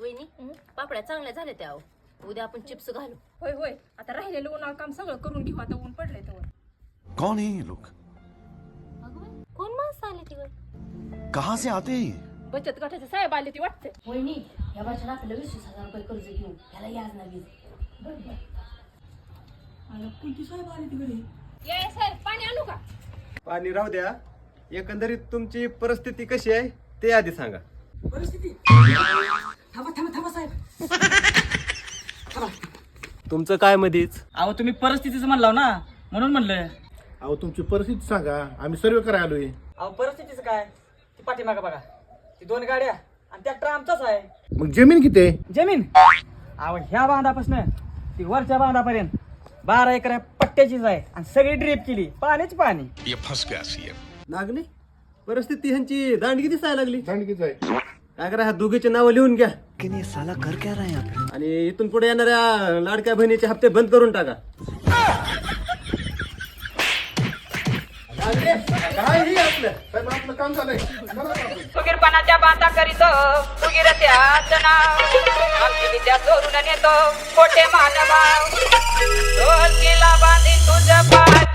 वहिनी पापड्या चांगल्या झाल्या त्या अहो. उद्या आपण चिप्स घालू. होय होय आता राहिलेलं उन्हाळ काम सगळं करून घेऊ आता ऊन पडलंय तर कौन है ये लोग? कोण माणसं आली ती वय? कहाँ से आते हैं ये? बचत गटाचे साहेब आले ती वाटते वहिनी या वर्षाला आपल्याला 20,000 रुपये कर्ज घेऊ. त्याला याज नाही. कोणती साहेब आले ती घरी ये साहेब पाणी आणू का पाणी राहू द्या. एकंदरीत तुमची परिस्थिती कशी आहे ते आधी सांगा. परिस्थिती थांबा थांबा थांबा साहेब तुमचं काय मधीच? अहो तुम्ही परिस्थितीच म्हणलाव ना म्हणून म्हणलं. अहो तुमची परिस्थिती सांगा, आम्ही सर्वे करायला आलोय. अहो परिस्थितीच काय ती पाठीमागा बघा ती 2 गाड्या आणि ट्रॅक्टर आमचाच आहे. मग जमीन किती आहे? जमीन अहो ह्या बांधापासून ती वरच्या बांधापर्यंत 12 एकर पट्ट्याचीच आहे आणि सगळी ड्रीप केली पाणीच पाणी. ये फंस गया सीएम. नागणे परिस्थिती ह्यांची दांडगी दिसायला लागली. दांडगीच आहे. काय करा ह्या दोघीचे नावं लिहून घ्या लेकिन ये साला कर क्या रहा है यहाँ पे? आणि इथून पुढे येणाऱ्या लाडक्या बहिणीचे हप्ते बंद करून टाका. काय हे आपलं साहेब, आपलं काम झालंय. फुगीरपणाच्या बांधा करीत फुगीर त्याच नाव आमची विद्या चोरून नेतो खोटे मानवा ढोलकीला बांधी तुझ्या पाय